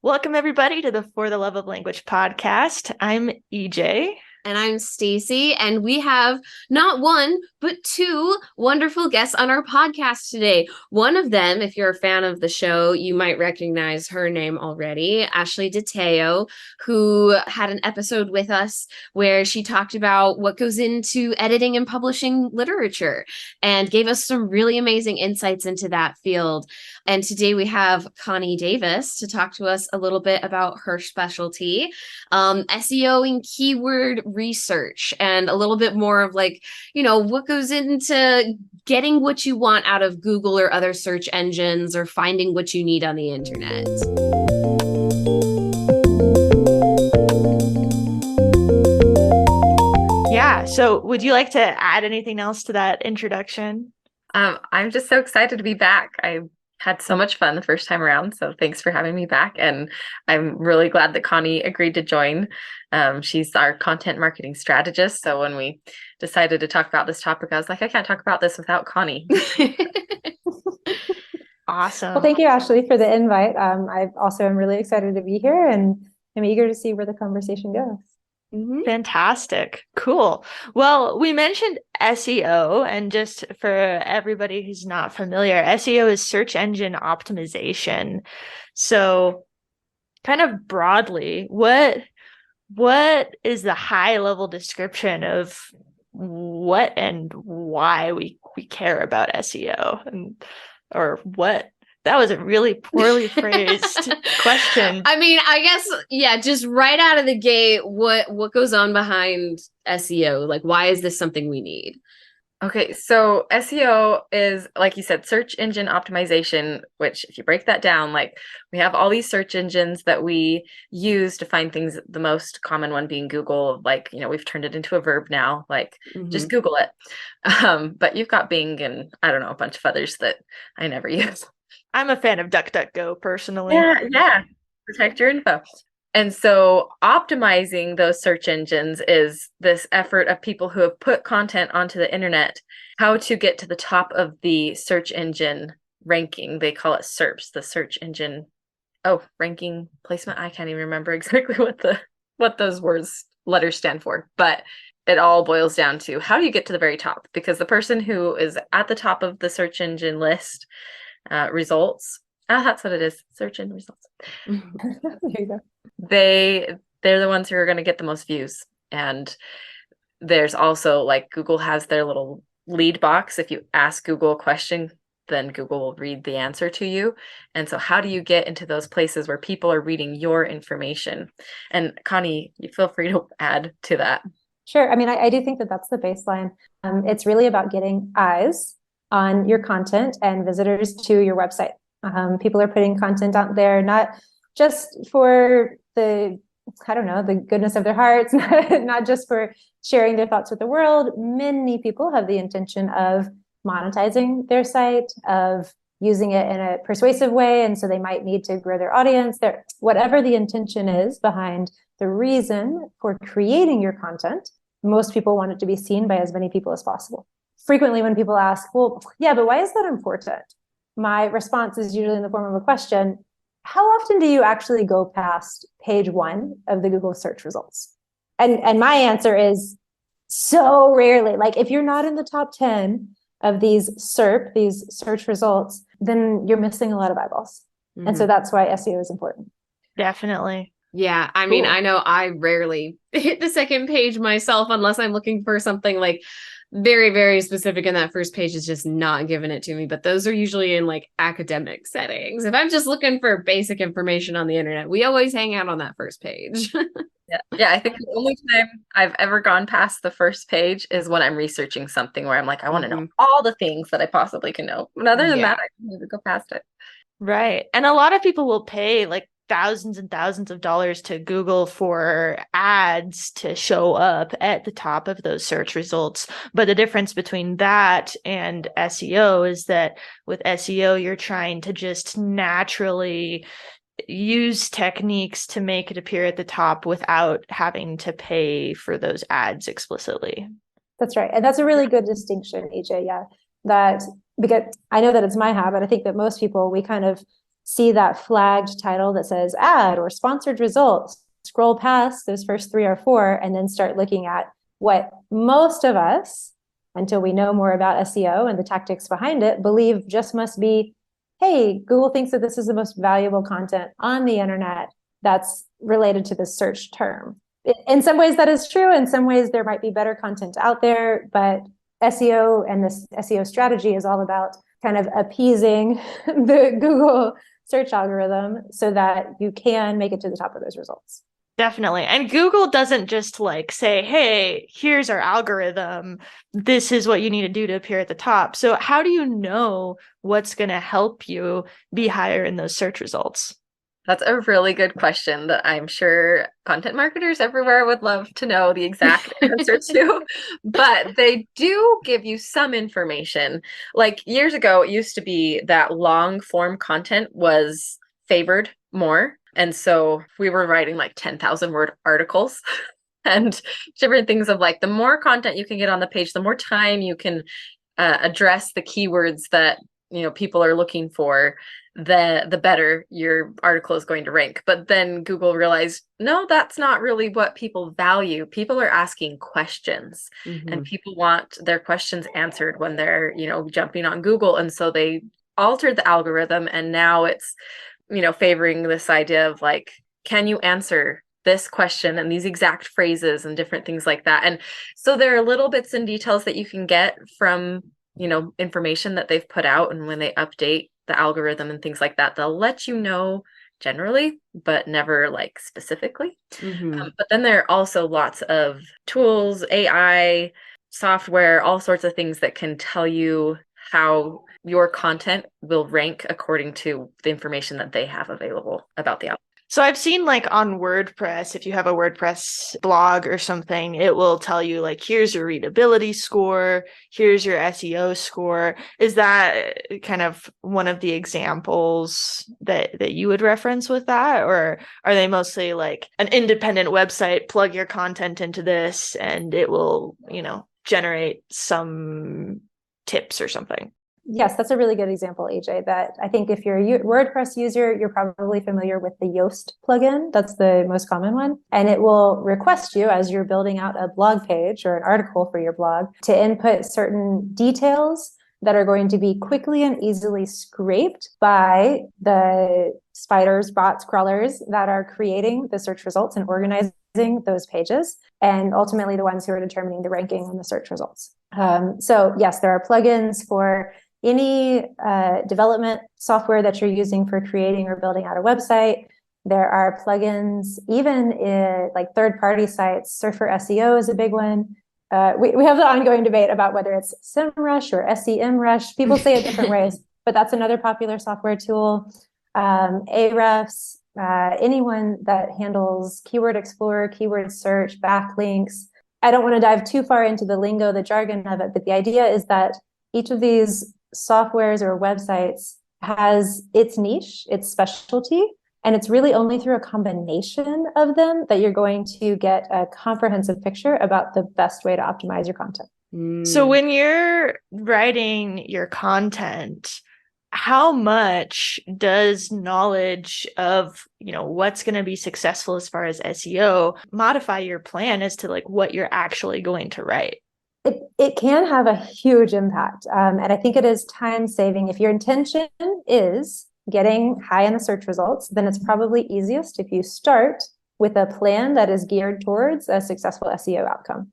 Welcome, everybody, to the For the Love of Language podcast. I'm EJ. And I'm Stacy, and we have not one, but two wonderful guests on our podcast today. One of them, if you're a fan of the show, you might recognize her name already, Ashely who had an episode with us where she talked about what goes into editing and publishing literature and gave us some really amazing insights into that field. And today we have Connie Davis to talk to us a little bit about her specialty, SEO and keyword research, and a little bit more of what goes into getting what you want out of Google or other search engines or finding what you need on the internet. Yeah. So would you like to add anything else to that introduction? I'm just so excited to be back. I had so much fun the first time around, so thanks for having me back. And I'm really glad that Connie agreed to join. She's our content marketing strategist. So when we decided to talk about this topic, I was like, I can't talk about this without Connie. Awesome. Well, thank you, Ashely, for the invite. I also am really excited to be here, and I'm eager to see where the conversation goes. Mm-hmm. Fantastic. Cool. Well, we mentioned SEO, and just for everybody who's not familiar, SEO is search engine optimization. So kind of broadly, what is the high level description of what and why we care about SEO, or what? That was a really poorly phrased question. I mean, I guess, yeah, just right out of the gate, what goes on behind SEO? Like, why is this something we need? Okay, so SEO is, like you said, search engine optimization, which if you break that down, we have all these search engines that we use to find things, the most common one being Google. We've turned it into a verb now, just Google it. But you've got Bing and I don't know, a bunch of others that I never use. I'm a fan of DuckDuckGo personally. Yeah. Protect your info. And so optimizing those search engines is this effort of people who have put content onto the internet, how to get to the top of the search engine ranking. They call it SERPs, the search engine ranking placement. I can't even remember exactly what those letters stand for, but it all boils down to how do you get to the very top? Because the person who is at the top of the search engine list results. That's what it is. Search engine results. There you go. They're the ones who are going to get the most views. And there's also Google has their little lead box. If you ask Google a question, then Google will read the answer to you. And so how do you get into those places where people are reading your information? And Connie, you feel free to add to that. Sure. I mean, I do think that that's the baseline. It's really about getting eyes on your content and visitors to your website. People are putting content out there, not just for the goodness of their hearts, not just for sharing their thoughts with the world. Many people have the intention of monetizing their site, of using it in a persuasive way. And so they might need to grow their audience. Whatever the intention is behind the reason for creating your content, most people want it to be seen by as many people as possible. Frequently when people ask, well, yeah, but why is that important? My response is usually in the form of a question. How often do you actually go past page 1 of the Google search results? And my answer is so rarely. If you're not in the top 10 of these these search results, then you're missing a lot of eyeballs. Mm-hmm. And so that's why SEO is important. Definitely. Yeah. I mean, I know I rarely hit the second page myself unless I'm looking for something very, very specific, and that first page is just not giving it to me. But those are usually in academic settings. If I'm just looking for basic information on the internet, we always hang out on that first page. Yeah. I think the only time I've ever gone past the first page is when I'm researching something where I'm I want to know all the things that I possibly can know. But other than that, I can never go past it. Right. And a lot of people will pay thousands and thousands of dollars to Google for ads to show up at the top of those search results. But the difference between that and SEO is that with SEO, you're trying to just naturally use techniques to make it appear at the top without having to pay for those ads explicitly. That's right. And that's a really good distinction, EJ. Yeah. Because I know that it's my habit. I think that most people, we kind of see that flagged title that says ad or sponsored results, scroll past those first 3 or 4, and then start looking at what most of us, until we know more about SEO and the tactics behind it, believe just must be, hey, Google thinks that this is the most valuable content on the internet that's related to this search term. In some ways that is true. In some ways there might be better content out there, but SEO and this SEO strategy is all about kind of appeasing the Google search algorithm so that you can make it to the top of those results. Definitely. And Google doesn't just like say, hey, here's our algorithm. This is what you need to do to appear at the top. So how do you know what's going to help you be higher in those search results? That's a really good question that I'm sure content marketers everywhere would love to know the exact answer to. But they do give you some information. Like years ago, it used to be that long form content was favored more. And so we were writing like 10,000 word articles and different things of like the more content you can get on the page, the more time you can address the keywords that people are looking for, the better your article is going to rank. But then Google realized, no, that's not really what people value. People are asking questions and people want their questions answered when they're, jumping on Google. And so they altered the algorithm, and now it's, favoring this idea of like, can you answer this question and these exact phrases and different things like that. And so there are little bits and details that you can get from information that they've put out, and when they update the algorithm and things like that, they'll let you know generally, but never like specifically. But then there are also lots of tools, AI, software, all sorts of things that can tell you how your content will rank according to the information that they have available about the algorithm. So I've seen like on WordPress, if you have a WordPress blog or something, it will tell you like, here's your readability score, here's your SEO score. Is that kind of one of the examples that you would reference with that? Or are they mostly like an independent website, plug your content into this and it will, generate some tips or something? Yes, that's a really good example, AJ, that I think if you're a WordPress user, you're probably familiar with the Yoast plugin. That's the most common one. And it will request you, as you're building out a blog page or an article for your blog, to input certain details that are going to be quickly and easily scraped by the spiders, bots, crawlers that are creating the search results and organizing those pages, and ultimately the ones who are determining the ranking on the search results. So yes, there are plugins for any development software that you're using for creating or building out a website. There are plugins, even in like third-party sites. Surfer SEO is a big one. We have the ongoing debate about whether it's SEMrush or SEMrush. People say it different ways, but that's another popular software tool. Ahrefs, anyone that handles Keyword Explorer, keyword search, backlinks. I don't want to dive too far into the lingo, the jargon of it, but the idea is that each of these softwares or websites has its niche, its specialty, and it's really only through a combination of them that you're going to get a comprehensive picture about the best way to optimize your content. So when you're writing your content, how much does knowledge of, what's going to be successful as far as SEO modify your plan as to like what you're actually going to write? It can have a huge impact. And I think it is time saving. If your intention is getting high in the search results, then it's probably easiest if you start with a plan that is geared towards a successful SEO outcome,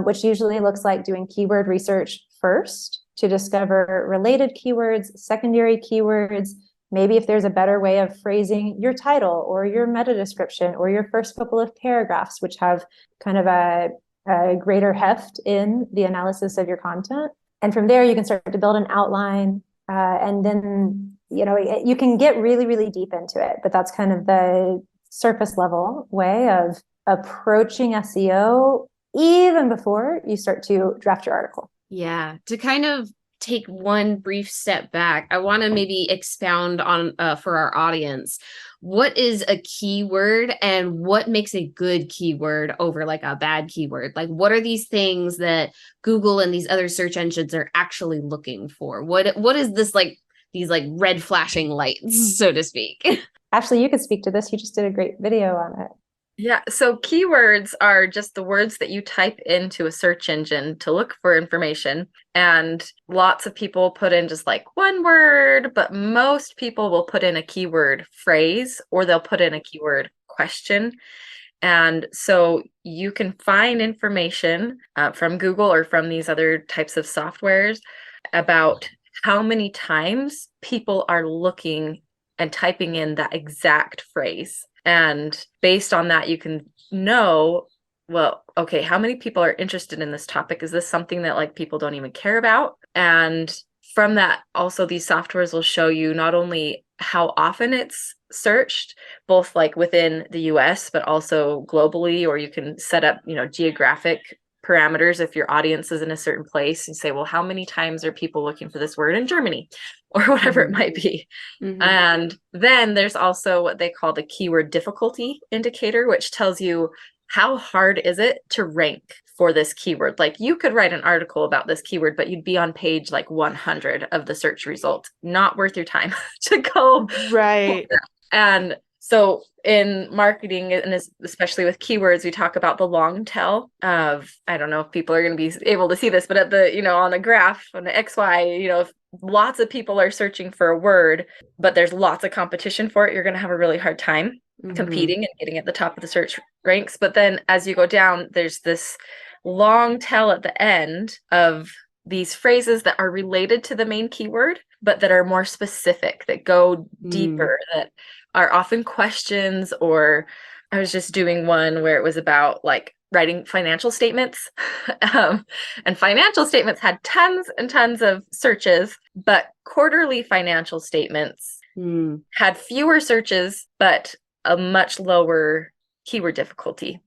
which usually looks like doing keyword research first to discover related keywords, secondary keywords. Maybe if there's a better way of phrasing your title or your meta description or your first couple of paragraphs, which have kind of a greater heft in the analysis of your content. And from there, you can start to build an outline. And then, you can get really, really deep into it. But that's kind of the surface level way of approaching SEO even before you start to draft your article. Yeah. To kind of take one brief step back, I want to maybe expound on for our audience, what is a keyword and what makes a good keyword over like a bad keyword? Like, what are these things that Google and these other search engines are actually looking for? What is this like these like red flashing lights, so to speak. Ashely, you could speak to this. You just did a great video on it. Yeah, so keywords are just the words that you type into a search engine to look for information. And lots of people put in just like one word, but most people will put in a keyword phrase, or they'll put in a keyword question. And so you can find information from Google or from these other types of softwares about how many times people are looking and typing in that exact phrase. And based on that, you can know, well, okay, how many people are interested in this topic? Is this something that like people don't even care about? And from that, also these softwares will show you not only how often it's searched, both like within the US, but also globally, or you can set up, geographic parameters if your audience is in a certain place and say, well, how many times are people looking for this word in Germany or whatever it might be? And then there's also what they call the keyword difficulty indicator, which tells you how hard is it to rank for this keyword. Like you could write an article about this keyword, but you'd be on page like 100 of the search results. Not worth your time to go. Right. And so in marketing, and especially with keywords, we talk about the long tail of, I don't know if people are going to be able to see this, but at the, on a graph, on the XY, if lots of people are searching for a word, but there's lots of competition for it, you're going to have a really hard time competing and getting at the top of the search ranks. But then as you go down, there's this long tail at the end of these phrases that are related to the main keyword, but that are more specific, that go deeper, that are often questions. Or I was just doing one where it was about like writing financial statements. And financial statements had tons and tons of searches, but quarterly financial statements had fewer searches, but a much lower keyword difficulty.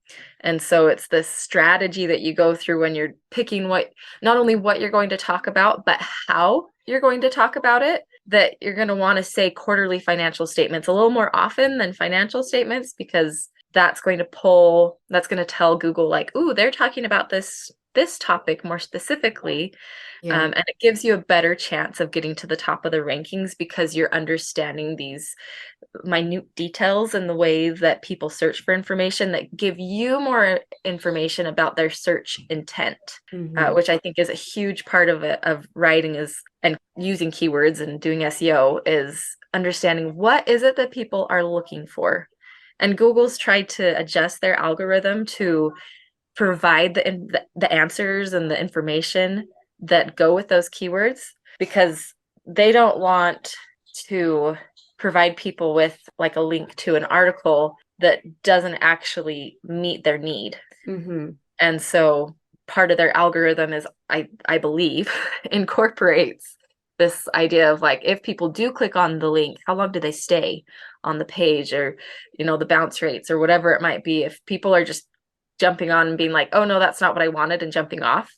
And so it's this strategy that you go through when you're picking not only what you're going to talk about, but how you're going to talk about it, that you're going to want to say quarterly financial statements a little more often than financial statements, because that's going to tell Google like, ooh, they're talking about this topic more specifically. And it gives you a better chance of getting to the top of the rankings because you're understanding these minute details in the way that people search for information that give you more information about their search intent, which I think is a huge part of writing and using keywords and doing SEO, is understanding what is it that people are looking for. And Google's tried to adjust their algorithm to provide the answers and the information that go with those keywords, because they don't want to provide people with like a link to an article that doesn't actually meet their need. And so part of their algorithm is, I believe, incorporates this idea of like, if people do click on the link, how long do they stay on the page, or the bounce rates or whatever it might be. If people are just jumping on and being like, oh no, that's not what I wanted, and jumping off,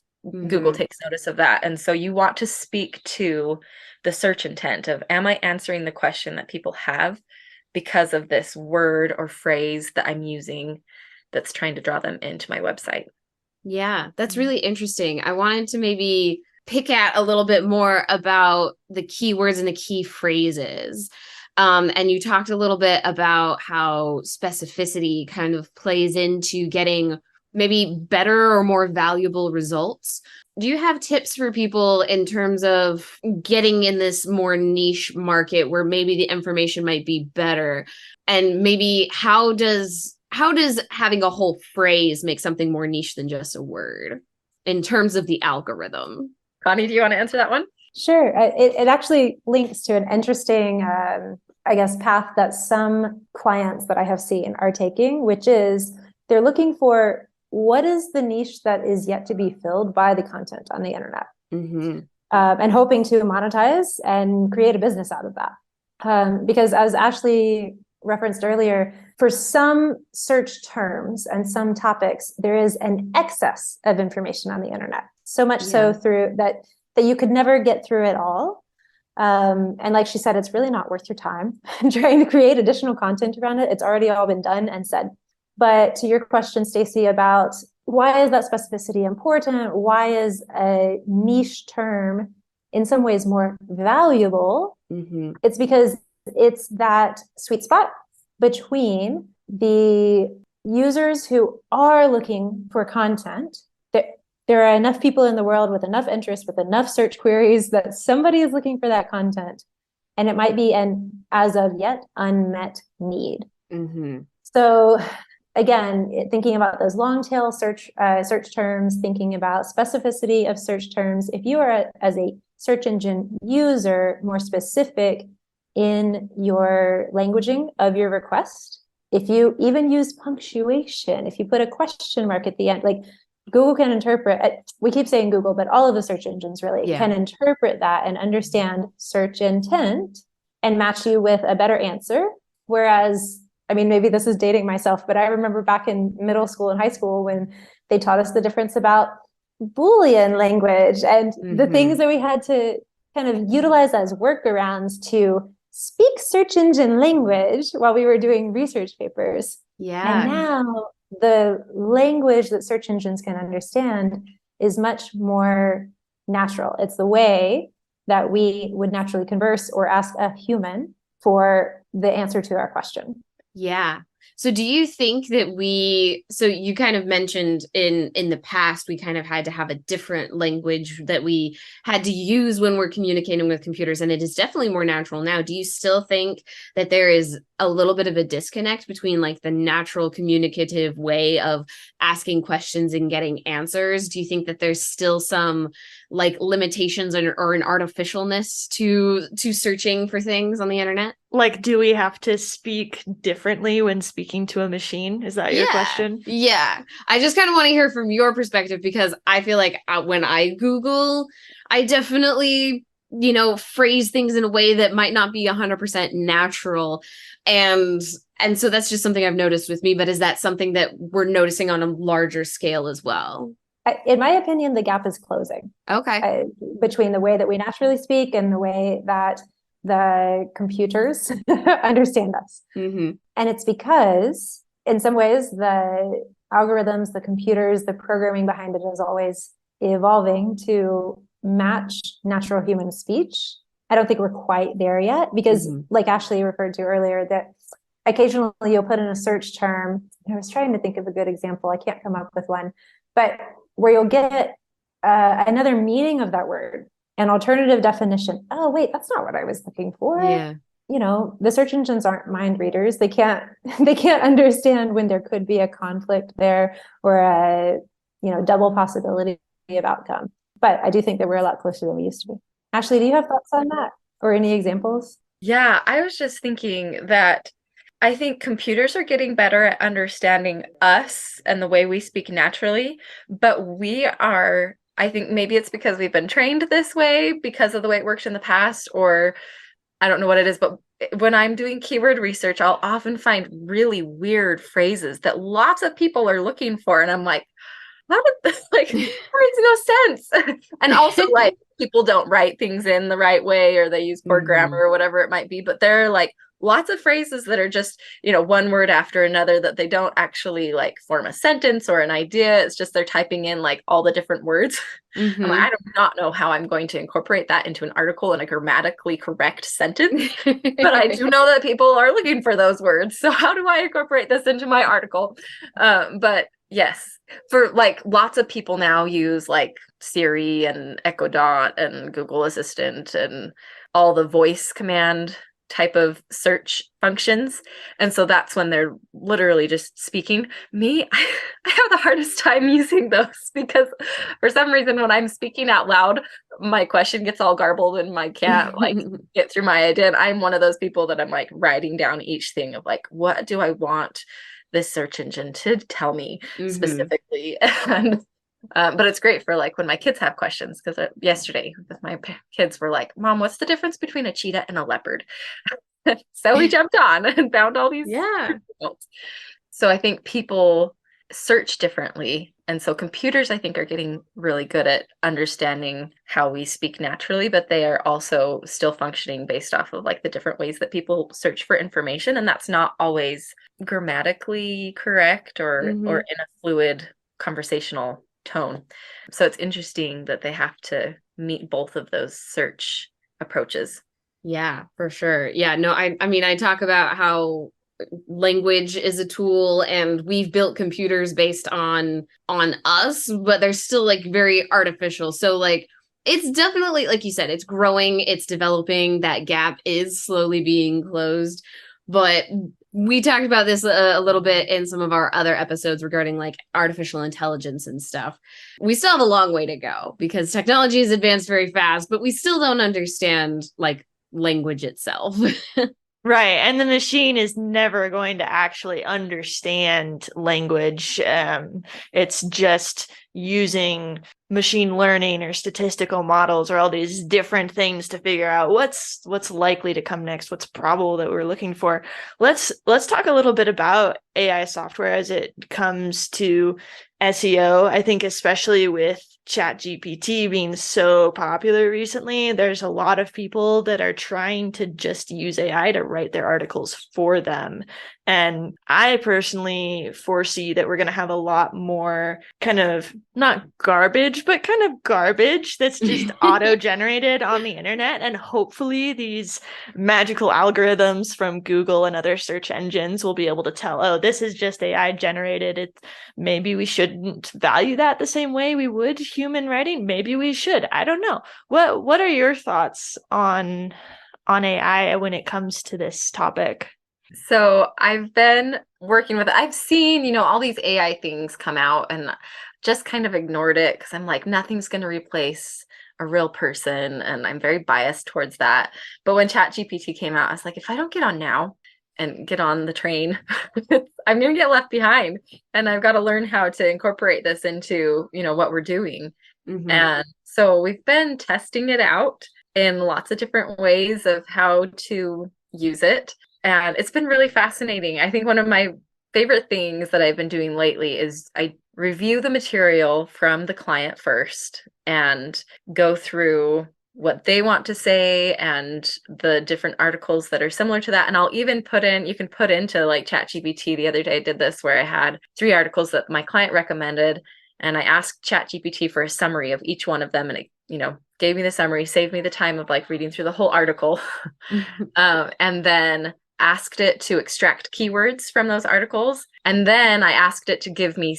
Google takes notice of that. And so you want to speak to the search intent of, am I answering the question that people have because of this word or phrase that I'm using that's trying to draw them into my website? Yeah, that's really interesting. I wanted to maybe pick at a little bit more about the keywords and the key phrases. And you talked a little bit about how specificity kind of plays into getting maybe better or more valuable results. Do you have tips for people in terms of getting in this more niche market where maybe the information might be better? And maybe how does having a whole phrase make something more niche than just a word in terms of the algorithm? Connie, do you want to answer that one? Sure. It actually links to an interesting, path that some clients that I have seen are taking, which is they're looking for what is the niche that is yet to be filled by the content on the internet, and hoping to monetize and create a business out of that. Because as Ashely referenced earlier, for some search terms and some topics, there is an excess of information on the internet. So much so through that you could never get through it all. And like she said, it's really not worth your time trying to create additional content around it. It's already all been done and said. But to your question, Stacey, about why is that specificity important? Why is a niche term in some ways more valuable It's because it's that sweet spot between the users who are looking for content. There are enough people in the world with enough interest, with enough search queries that somebody is looking for that content. And it might be an, as of yet, unmet need. So again, thinking about those long tail search terms, thinking about specificity of search terms. If you are, as a search engine user, more specific in your languaging of your request, if you even use punctuation, if you put a question mark at the end, like Google can interpret, we keep saying Google, but all of the search engines really can interpret that and understand search intent and match you with a better answer. Whereas, I mean, maybe this is dating myself, but I remember back in middle school and high school when they taught us the difference about Boolean language and the things that we had to kind of utilize as workarounds to speak search engine language while we were doing research papers. And now the language that search engines can understand is much more natural. It's the way that we would naturally converse or ask a human for the answer to our question. Yeah. So do you think that so you kind of mentioned in the past, we kind of had to have a different language that we had to use when we're communicating with computers, and it is definitely more natural now. Do you still think that there is a little bit of a disconnect between like the natural communicative way of asking questions and getting answers? Do you think that there's still some like limitations or an artificialness to searching for things on the internet? Like, do we have to speak differently when speaking to a machine? Is that your question? Yeah. I just kind of want to hear from your perspective, because I feel like when I Google, I definitely, phrase things in a way that might not be 100% natural. And so that's just something I've noticed with me. But is that something that we're noticing on a larger scale as well? In my opinion, the gap is closing. Okay. Between the way that we naturally speak and the way that the computers understand us. And it's because in some ways the algorithms, the computers, the programming behind it is always evolving to match natural human speech. I don't think we're quite there yet because like Ashely referred to earlier, that occasionally you'll put in a search term. I was trying to think of a good example. I can't come up with one, but where you'll get another meaning of that word, an alternative definition. Oh, wait, that's not what I was looking for. Yeah. The search engines aren't mind readers. They can't understand when there could be a conflict there or a, double possibility of outcome. But I do think that we're a lot closer than we used to be. Ashely, do you have thoughts on that or any examples? Yeah, I was just thinking that I think computers are getting better at understanding us and the way we speak naturally, but I think maybe it's because we've been trained this way because of the way it worked in the past, or I don't know what it is, but when I'm doing keyword research, I'll often find really weird phrases that lots of people are looking for. And I'm like, how did this, that makes no sense. And also like people don't write things in the right way, or they use poor grammar or whatever it might be, but there are like lots of phrases that are just, one word after another that they don't actually like form a sentence or an idea. It's just they're typing in like all the different words. I'm like, I do not know how I'm going to incorporate that into an article in a grammatically correct sentence, but I do know that people are looking for those words. So how do I incorporate this into my article? But yes, for like lots of people now use like Siri and Echo Dot and Google Assistant and all the voice command type of search functions. And so that's when they're literally just speaking. Me, I have the hardest time using those because for some reason when I'm speaking out loud, my question gets all garbled and I can't like get through my idea. And I'm one of those people that I'm like writing down each thing of like, what do I want this search engine to tell me specifically? And but it's great for like when my kids have questions, because yesterday my kids were like, Mom, what's the difference between a cheetah and a leopard? So we jumped on and found all these results. So I think people search differently. And so computers, I think, are getting really good at understanding how we speak naturally, but they are also still functioning based off of like the different ways that people search for information. And that's not always grammatically correct or in a fluid conversational tone. So it's interesting that they have to meet both of those search approaches. Yeah, for sure. Yeah, no, I mean, I talk about how language is a tool and we've built computers based on us, but they're still like very artificial. So like it's definitely, like you said, it's growing, it's developing. That gap is slowly being closed. But we talked about this a little bit in some of our other episodes regarding like artificial intelligence and stuff. We still have a long way to go because technology has advanced very fast, but we still don't understand like language itself. Right. And the machine is never going to actually understand language. It's just using machine learning or statistical models or all these different things to figure out what's likely to come next, what's probable that we're looking for. Let's talk a little bit about AI software as it comes to SEO. I think especially with ChatGPT being so popular recently, there's a lot of people that are trying to just use AI to write their articles for them. And I personally foresee that we're going to have a lot more kind of not garbage, but kind of garbage that's just auto-generated on the internet. And hopefully these magical algorithms from Google and other search engines will be able to tell, oh, this is just AI generated. Maybe we shouldn't value that the same way we would human writing. Maybe we should. I don't know. What are your thoughts on AI when it comes to this topic? So I've been working with it. I've seen, all these AI things come out and just kind of ignored it because I'm like, nothing's going to replace a real person. And I'm very biased towards that. But when ChatGPT came out, I was like, if I don't get on now and get on the train, I'm going to get left behind. And I've got to learn how to incorporate this into, what we're doing. Mm-hmm. And so we've been testing it out in lots of different ways of how to use it. And it's been really fascinating. I think one of my favorite things that I've been doing lately is I review the material from the client first and go through what they want to say and the different articles that are similar to that. And I'll even you can put into like ChatGPT. The other day I did this where I had 3 articles that my client recommended. And I asked ChatGPT for a summary of each one of them. And it, gave me the summary, saved me the time of like reading through the whole article. And then asked it to extract keywords from those articles. And then I asked it to give me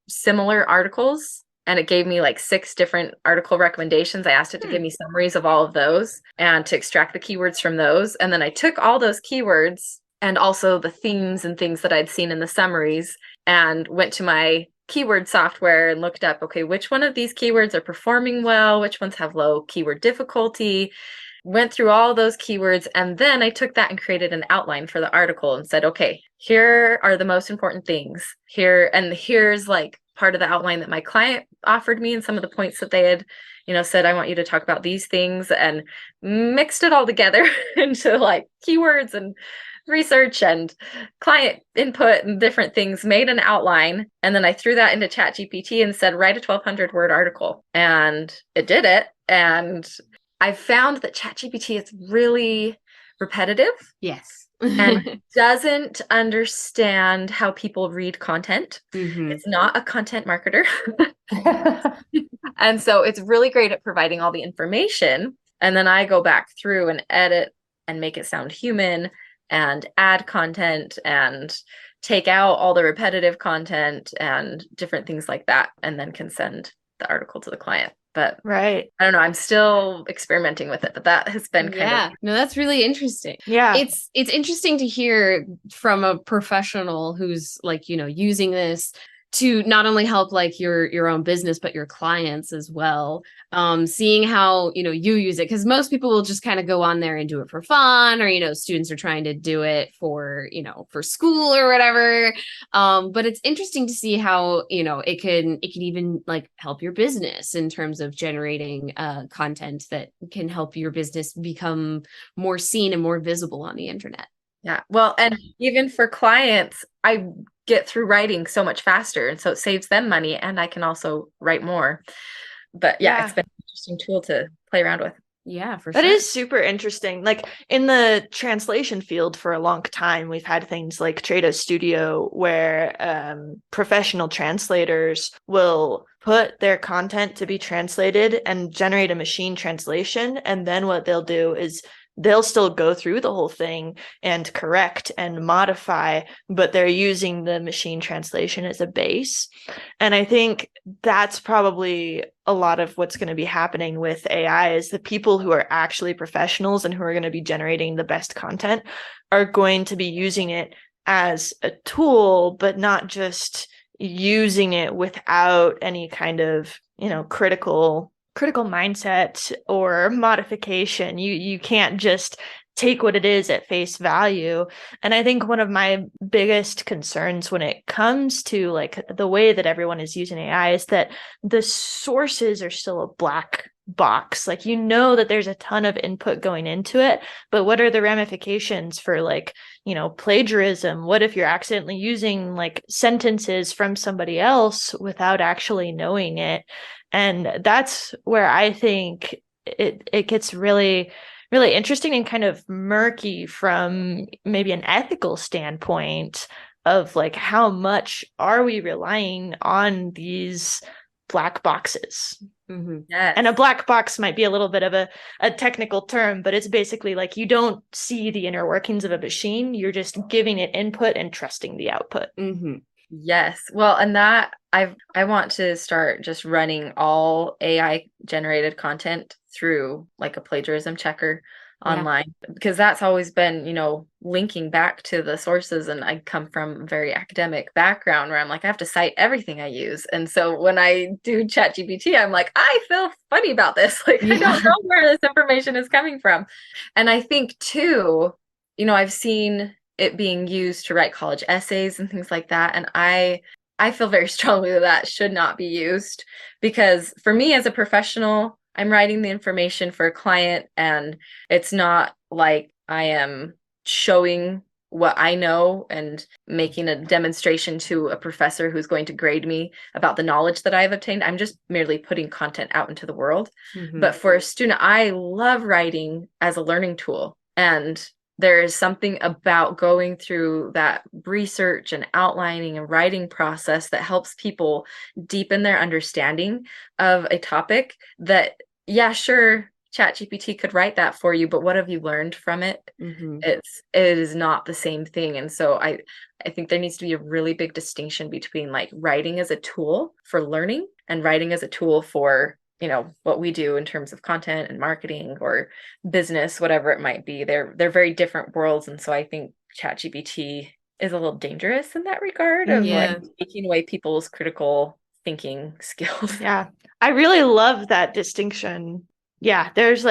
similar articles. And it gave me like 6 different article recommendations. I asked it to give me summaries of all of those and to extract the keywords from those. And then I took all those keywords and also the themes and things that I'd seen in the summaries and went to my keyword software and looked up, okay, which one of these keywords are performing well? Which ones have low keyword difficulty? Went through all those keywords, and then I took that and created an outline for the article and said, okay, here are the most important things here. And here's like part of the outline that my client offered me and some of the points that they had, said, I want you to talk about these things, and mixed it all together into like keywords and research and client input and different things, made an outline. And then I threw that into ChatGPT and said, write a 1,200 word article. And it did it. And I found that ChatGPT is really repetitive. Yes. And doesn't understand how people read content. Mm-hmm. It's not a content marketer. And so it's really great at providing all the information. And then I go back through and edit and make it sound human and add content and take out all the repetitive content and different things like that. And then can send the article to the client. But right. I don't know. I'm still experimenting with it, but that has been kind of. No, that's really interesting. Yeah. It's interesting to hear from a professional who's like, using this to not only help like your own business, but your clients as well. Seeing how, you use it, because most people will just kind of go on there and do it for fun, or, students are trying to do it for, for school or whatever. But it's interesting to see how, it can even like help your business in terms of generating content that can help your business become more seen and more visible on the internet. Yeah. Well, and even for clients, I get through writing so much faster. And so it saves them money, and I can also write more. But yeah, it's been an interesting tool to play around with. Yeah, for sure. That is super interesting. Like in the translation field for a long time, we've had things like Trado Studio where professional translators will put their content to be translated and generate a machine translation. And then what they'll do is they'll still go through the whole thing and correct and modify, but they're using the machine translation as a base. And I think that's probably a lot of what's going to be happening with AI, is the people who are actually professionals and who are going to be generating the best content are going to be using it as a tool, but not just using it without any kind of, critical mindset or modification. You can't just take what it is at face value. And I think one of my biggest concerns when it comes to like the way that everyone is using AI is that the sources are still a black box. Like, that there's a ton of input going into it, but what are the ramifications for like, plagiarism? What if you're accidentally using like sentences from somebody else without actually knowing it? And that's where I think it gets really, really interesting and kind of murky from maybe an ethical standpoint of like, how much are we relying on these black boxes? Mm-hmm. Yes. And a black box might be a little bit of a technical term, but it's basically like you don't see the inner workings of a machine. You're just giving it input and trusting the output. Mm-hmm. Yes. Well, and that I want to start just running all AI generated content through like a plagiarism checker online, because that's always been, linking back to the sources. And I come from a very academic background where I'm like, I have to cite everything I use. And so when I do ChatGPT, I'm like, I feel funny about this. Like, I don't know where this information is coming from. And I think too, I've seen it being used to write college essays and things like that. And I feel very strongly that should not be used, because for me as a professional, I'm writing the information for a client, and it's not like I am showing what I know and making a demonstration to a professor who's going to grade me about the knowledge that I've obtained. I'm just merely putting content out into the world. Mm-hmm. But for a student, I love writing as a learning tool. And there is something about going through that research and outlining and writing process that helps people deepen their understanding of a topic that, yeah, sure, ChatGPT could write that for you, but what have you learned from it? Mm-hmm. It is not the same thing. And so I think there needs to be a really big distinction between like writing as a tool for learning and writing as a tool for what we do in terms of content and marketing or business, whatever it might be. They're very different worlds. And so I think ChatGPT is a little dangerous in that regard of like taking away people's critical thinking skills. Yeah. I really love that distinction. Yeah, there's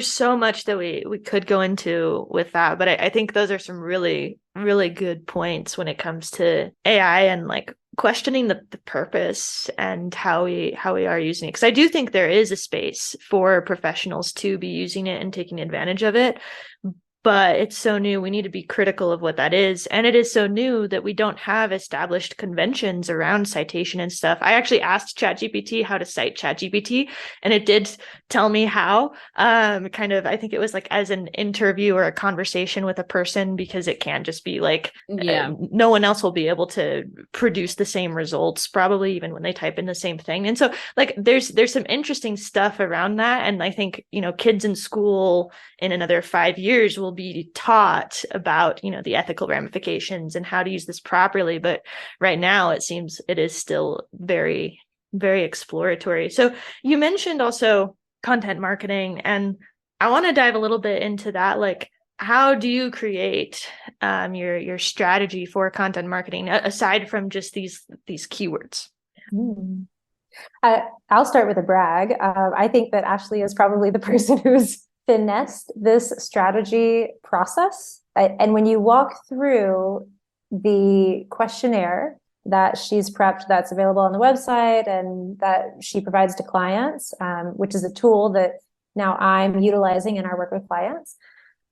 so much that we could go into with that, but I think those are some really, really good points when it comes to AI and like questioning the purpose and how we are using it. Because I do think there is a space for professionals to be using it and taking advantage of it. But it's so new. We need to be critical of what that is. And it is so new that we don't have established conventions around citation and stuff. I actually asked ChatGPT how to cite ChatGPT, and it did tell me how. Kind of, I think it was like as an interview or a conversation with a person, because it can't just be like, no one else will be able to produce the same results, probably even when they type in the same thing. And so like, there's some interesting stuff around that. And I think, kids in school in another 5 years will be taught about, the ethical ramifications and how to use this properly. But right now it seems it is still very, very exploratory. So you mentioned also content marketing, and I want to dive a little bit into that. Like, how do you create your strategy for content marketing aside from just these keywords? I'll start with a brag. I think that Ashely is probably the person who's finessed this strategy process. And when you walk through the questionnaire that she's prepped, that's available on the website and that she provides to clients, which is a tool that now I'm utilizing in our work with clients,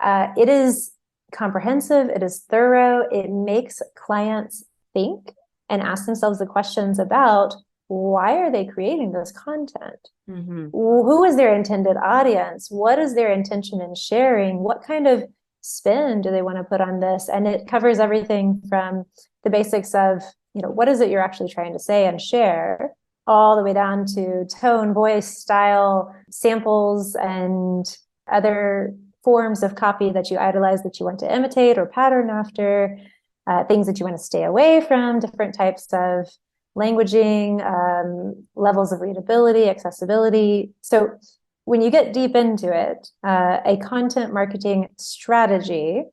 it is comprehensive, it is thorough, it makes clients think and ask themselves the questions about, why are they creating this content? Mm-hmm. Who is their intended audience? What is their intention in sharing? What kind of spin do they want to put on this? And it covers everything from the basics of, what is it you're actually trying to say and share, all the way down to tone, voice, style, samples, and other forms of copy that you idolize, that you want to imitate or pattern after, things that you want to stay away from, different types of languaging, levels of readability, accessibility. So when you get deep into it, a content marketing strategy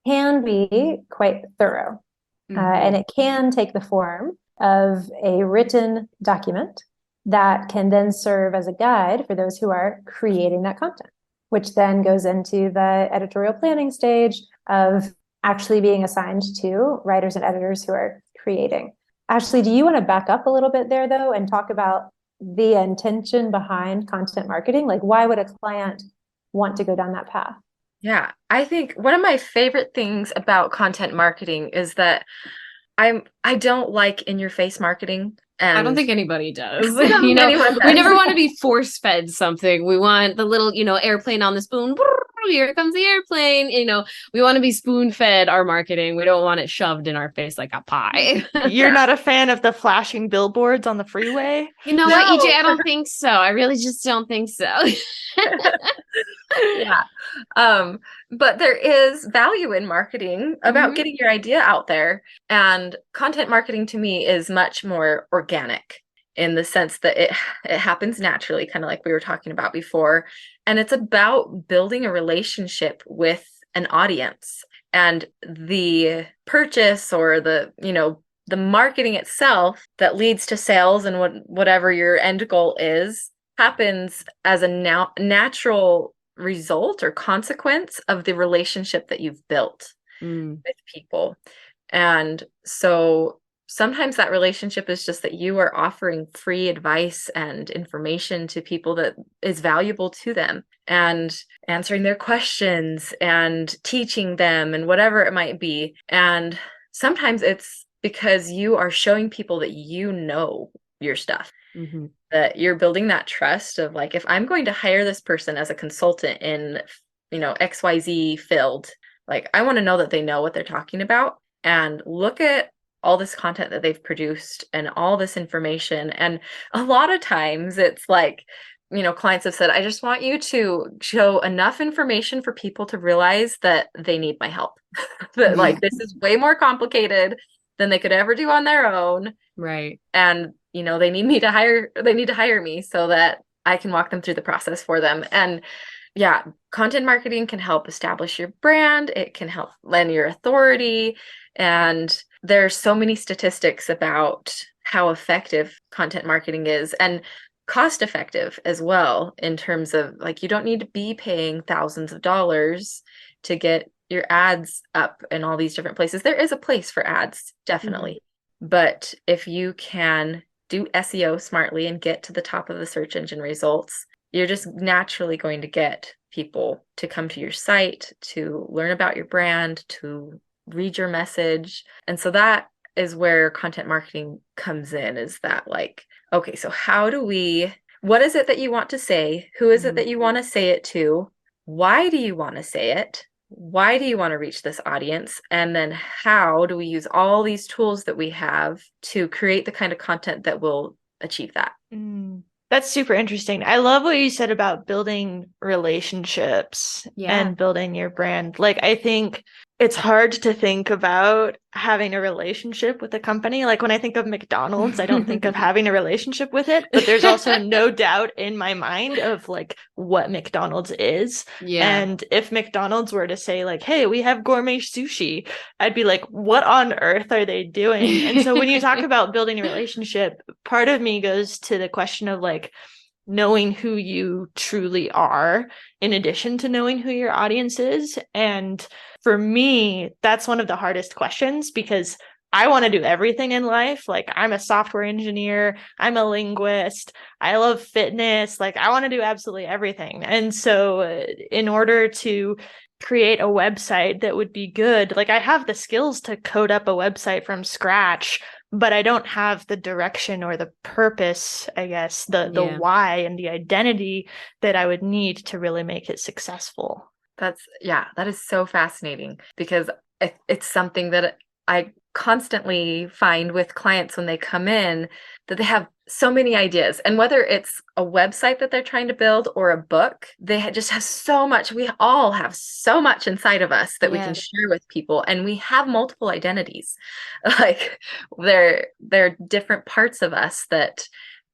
can be quite thorough. And it can take the form of a written document that can then serve as a guide for those who are creating that content, which then goes into the editorial planning stage of actually being assigned to writers and editors who are creating. Ashely, do you want to back up a little bit there, though, and talk about the intention behind content marketing? Like, why would a client want to go down that path? Yeah, I think one of my favorite things about content marketing is that I don't like in-your-face marketing. And I don't think anybody does. I don't You think know, anyone we does. never want to be force-fed something. We want the little, airplane on the spoon. Here comes the airplane. We want to be spoon-fed our marketing. We don't want it shoved in our face like a pie. You're not a fan of the flashing billboards on the freeway? You know No. what, EJ? I don't think so. I really just don't think so. Yeah. But there is value in marketing about getting your idea out there. And content marketing to me is much more organic in the sense that it happens naturally, kind of like we were talking about before. And it's about building a relationship with an audience. And the purchase or the marketing itself that leads to sales and whatever your end goal is happens as a natural result or consequence of the relationship that you've built with people. And so sometimes that relationship is just that you are offering free advice and information to people that is valuable to them, and answering their questions and teaching them and whatever it might be. And sometimes it's because you are showing people that you know your stuff. That you're building that trust of like, if I'm going to hire this person as a consultant in, XYZ field, like I want to know that they know what they're talking about, and look at all this content that they've produced and all this information. And a lot of times it's like, clients have said, I just want you to show enough information for people to realize that they need my help. That like, this is way more complicated than they could ever do on their own. Right. And they need to hire me so that I can walk them through the process for them. And yeah, content marketing can help establish your brand. It can help lend your authority. And there's so many statistics about how effective content marketing is, and cost effective as well, in terms of like, you don't need to be paying thousands of dollars to get your ads up in all these different places. There is a place for ads, definitely. But if you can do SEO smartly and get to the top of the search engine results, you're just naturally going to get people to come to your site, to learn about your brand, to read your message. And so that is where content marketing comes in, is that like, okay, so what is it that you want to say? Who is it that you want to say it to? Why do you want to say it? Why do you want to reach this audience? And then how do we use all these tools that we have to create the kind of content that will achieve that? That's super interesting. I love what you said about building relationships and building your brand. Like, I think it's hard to think about having a relationship with a company. Like when I think of McDonald's, I don't think of having a relationship with it, but there's also no doubt in my mind of like what McDonald's is. Yeah. And if McDonald's were to say like, hey, we have gourmet sushi, I'd be like, what on earth are they doing? And so when you talk about building a relationship, part of me goes to the question of like, knowing who you truly are in addition to knowing who your audience is. And for me, that's one of the hardest questions, because I want to do everything in life. Like I'm a software engineer, I'm a linguist, I love fitness. Like I want to do absolutely everything. And so in order to create a website that would be good, like I have the skills to code up a website from scratch, but I don't have the direction or the purpose, I guess, the why and the identity that I would need to really make it successful. That is so fascinating, because it's something that I constantly find with clients when they come in, that they have so many ideas. And whether it's a website that they're trying to build or a book, they just have so much. We all have so much inside of us that we can share with people. And we have multiple identities. Like they're different parts of us that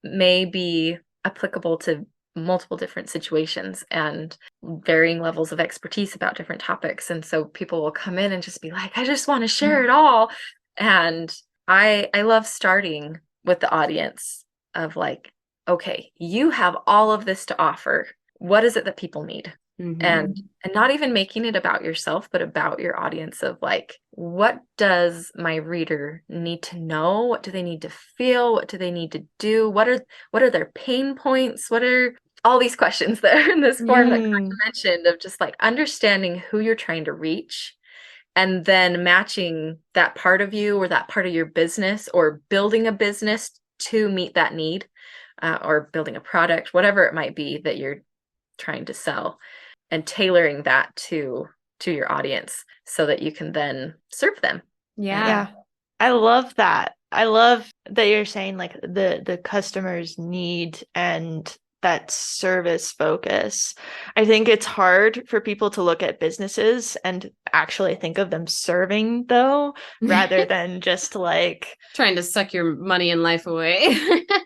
may be applicable to multiple different situations and varying levels of expertise about different topics. And so people will come in and just be like, I just want to share it all. And I love starting with the audience of like, okay, you have all of this to offer. What is it that people need? And not even making it about yourself, but about your audience of like, what does my reader need to know? What do they need to feel? What do they need to do? What are their pain points? What are all these questions that are in this form that Connie mentioned, of just like understanding who you're trying to reach, and then matching that part of you or that part of your business, or building a business to meet that need, or building a product, whatever it might be that you're trying to sell, and tailoring that to your audience so that you can then serve them. Yeah. I love that. I love that you're saying like the customer's need and that service focus. I think it's hard for people to look at businesses and actually think of them serving, though, rather than just like trying to suck your money and life away.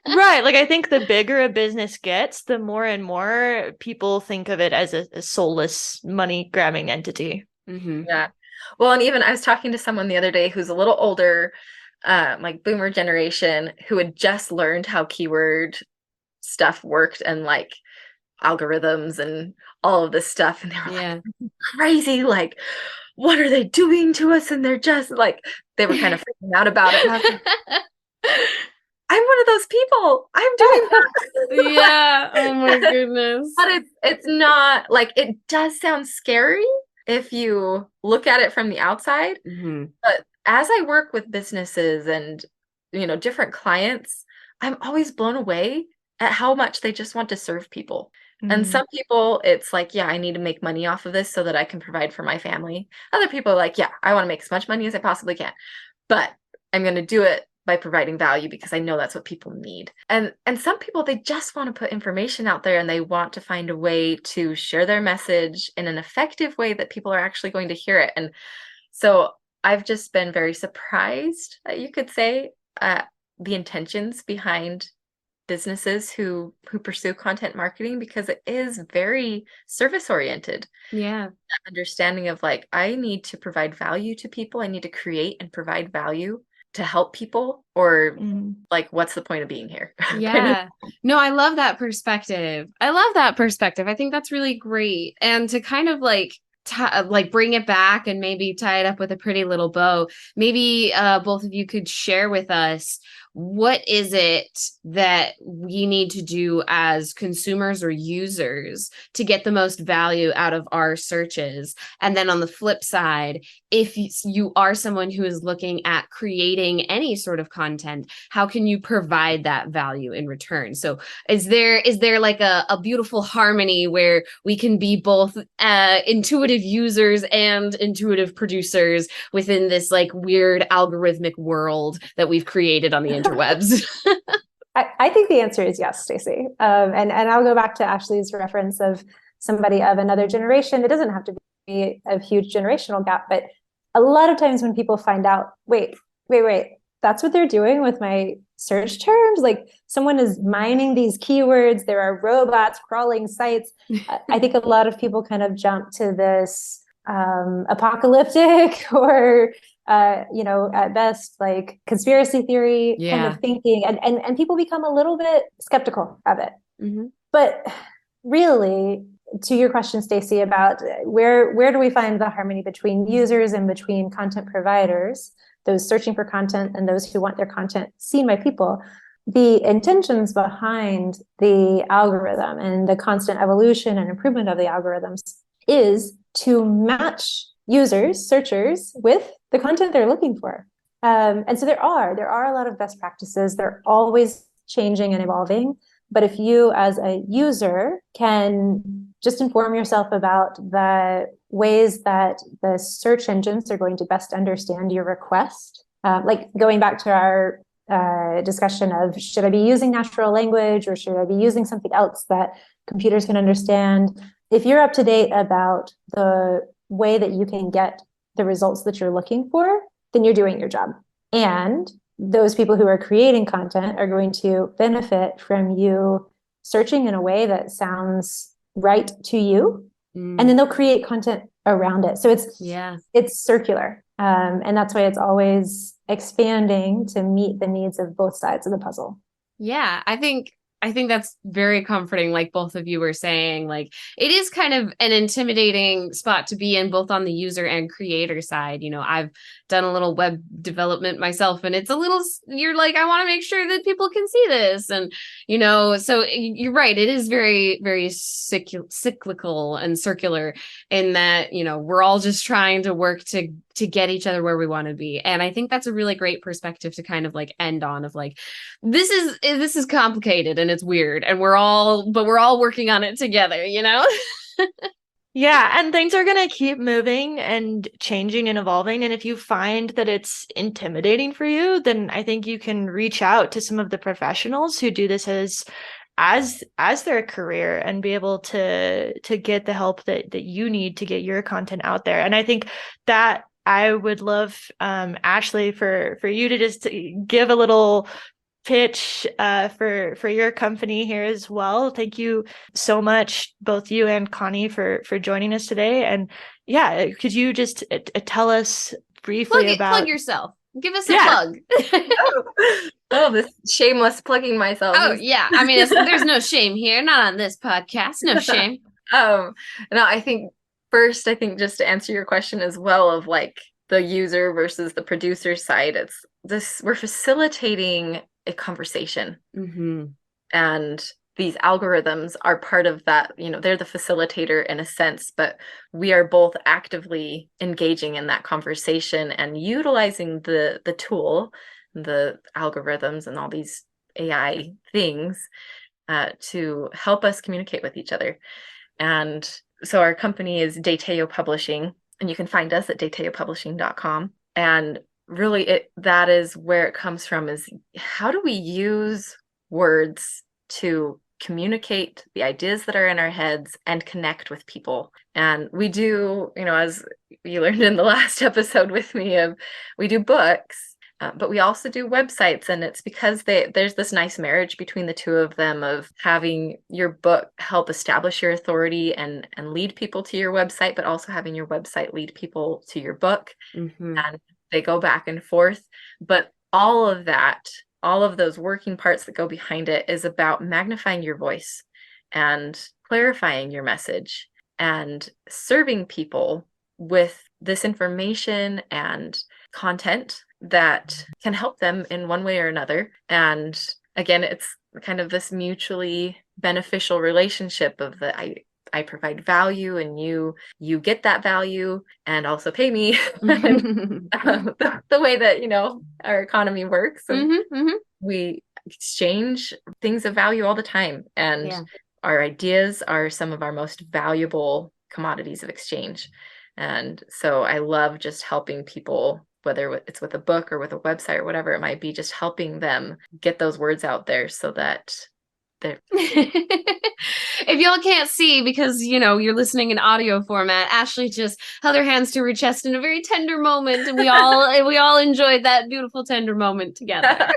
Right. Like I think the bigger a business gets, the more and more people think of it as a soulless money grabbing entity. Yeah. Well, and even I was talking to someone the other day who's a little older, like boomer generation, who had just learned how keyword stuff worked and like algorithms and all of this stuff. And they were like, crazy. Like, what are they doing to us? And they're just like, they were kind of freaking out about it. And I was like, I'm one of those people. I'm doing that. Yeah. Oh my goodness. But it's not like, it does sound scary if you look at it from the outside. But as I work with businesses and, different clients, I'm always blown away at how much they just want to serve people. And some people, it's like, yeah, I need to make money off of this so that I can provide for my family. Other people are like, yeah, I want to make as much money as I possibly can, but I'm going to do it by providing value because I know that's what people need. And some people, they just want to put information out there and they want to find a way to share their message in an effective way that people are actually going to hear it. And so I've just been very surprised, you could say, at the intentions behind businesses who pursue content marketing, because it is very service oriented. Yeah. That understanding of like, I need to provide value to people. I need to create and provide value to help people, or like, what's the point of being here? Yeah. No, I love that perspective. I think that's really great. And to kind of like bring it back and maybe tie it up with a pretty little bow. Maybe both of you could share with us, what is it that we need to do as consumers or users to get the most value out of our searches? And then on the flip side, if you are someone who is looking at creating any sort of content, how can you provide that value in return? So is there like a beautiful harmony where we can be both intuitive users and intuitive producers within this like weird algorithmic world that we've created on the interwebs? I think the answer is yes, Stacey. And I'll go back to Ashely's reference of somebody of another generation. It doesn't have to be a huge generational gap, but a lot of times when people find out, wait, that's what they're doing with my search terms. Like someone is mining these keywords. There are robots crawling sites. I think a lot of people kind of jump to this apocalyptic or at best, like conspiracy theory kind of thinking, and people become a little bit skeptical of it. But really, to your question, Stacey, about where do we find the harmony between users and between content providers, those searching for content and those who want their content seen by people? The intentions behind the algorithm and the constant evolution and improvement of the algorithms is to match users, searchers, with the content they're looking for. And so there are a lot of best practices. They're always changing and evolving. But if you as a user can just inform yourself about the ways that the search engines are going to best understand your request, like going back to our discussion of, should I be using natural language or should I be using something else that computers can understand? If you're up to date about the way that you can get the results that you're looking for, then you're doing your job. And those people who are creating content are going to benefit from you searching in a way that sounds right to you. And then they'll create content around it. So it's circular. And that's why it's always expanding to meet the needs of both sides of the puzzle. Yeah, I think that's very comforting, like both of you were saying. Like, it is kind of an intimidating spot to be in, both on the user and creator side. You know, I've done a little web development myself, and it's a little, you're like, I want to make sure that people can see this. And, you know, so you're right. It is very, very cyclical and circular in that, you know, we're all just trying to work to get each other where we want to be. And I think that's a really great perspective to kind of like end on, of like, this is complicated and it's weird, and we're all working on it together, you know? Yeah, and things are going to keep moving and changing and evolving. And if you find that it's intimidating for you, then I think you can reach out to some of the professionals who do this as their career and be able to get the help that you need to get your content out there. And I think that I would love, Ashely, for you to just give a little pitch for your company here as well. Thank you so much, both you and Connie, for joining us today. And yeah, could you just tell us briefly about plug yourself? Give us a plug. Oh, this shameless plugging myself. Oh yeah, I mean, there's no shame here, not on this podcast. No shame. No, I think first, just to answer your question as well, of like the user versus the producer side, it's this, we're facilitating a conversation. And these algorithms are part of that. You know, they're the facilitator in a sense, but we are both actively engaging in that conversation and utilizing the tool, the algorithms and all these AI things to help us communicate with each other. And so our company is Tello Publishing, and you can find us at tellopublishing.com. And really, that is where it comes from, is how do we use words to communicate the ideas that are in our heads and connect with people. And we do, you know, as you learned in the last episode with me, we do books, but we also do websites. And it's because there's this nice marriage between the two of them, of having your book help establish your authority and lead people to your website, but also having your website lead people to your book. And they go back and forth. But all of that, all of those working parts that go behind it, is about magnifying your voice and clarifying your message and serving people with this information and content that can help them in one way or another. And again, it's kind of this mutually beneficial relationship of I provide value and you get that value and also pay me. The way that, you know, our economy works. And we exchange things of value all the time. And our ideas are some of our most valuable commodities of exchange. And so I love just helping people, whether it's with a book or with a website or whatever it might be, just helping them get those words out there so that they're... If y'all can't see, because, you know, you're listening in audio format, Ashely just held her hands to her chest in a very tender moment, and we all enjoyed that beautiful tender moment together.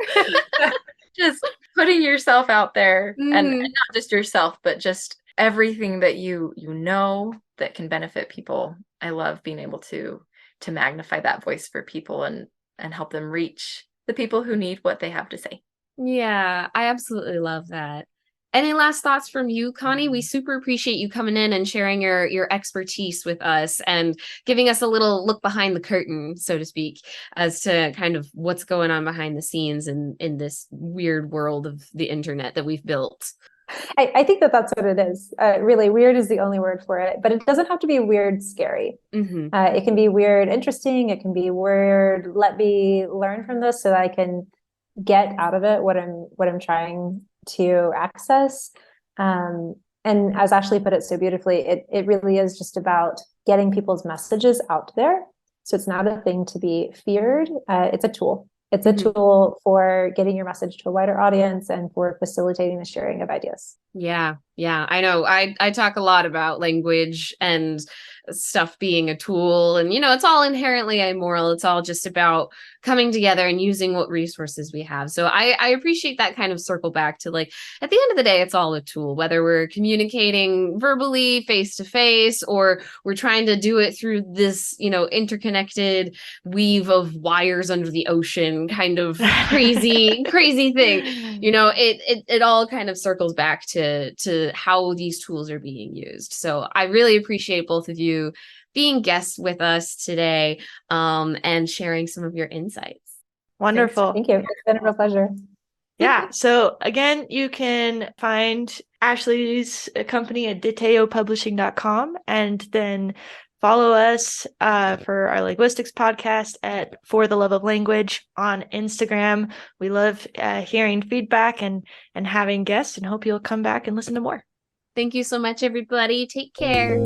Just putting yourself out there, and not just yourself, but just everything that you know that can benefit people. I love being able to magnify that voice for people and help them reach the people who need what they have to say. Yeah, I absolutely love that. Any last thoughts from you, Connie? We super appreciate you coming in and sharing your expertise with us and giving us a little look behind the curtain, so to speak, as to kind of what's going on behind the scenes in this weird world of the internet that we've built. I think that's what it is. Really, weird is the only word for it, but it doesn't have to be weird, scary. It can be weird, interesting. It can be weird, let me learn from this so that I can get out of it what I'm trying to access. And as Ashely put it so beautifully, it really is just about getting people's messages out there. So it's not a thing to be feared. It's a tool. It's a Mhm. tool for getting your message to a wider audience and for facilitating the sharing of ideas. Yeah, I know. I talk a lot about language and stuff being a tool, and it's all inherently amoral. It's all just about coming together and using what resources we have. So I appreciate that kind of circle back to, like, at the end of the day, it's all a tool, whether we're communicating verbally, face to face, or we're trying to do it through this, interconnected weave of wires under the ocean kind of crazy thing. It all kind of circles back to how these tools are being used. So I really appreciate both of you being guests with us today, and sharing some of your insights. Wonderful. Thank you. It's been a real pleasure. Yeah. So again, you can find Ashely's company at DeTeoPublishing.com, and then follow us for our linguistics podcast at For the Love of Language on Instagram. We love hearing feedback and having guests, and hope you'll come back and listen to more. Thank you so much, everybody. Take care.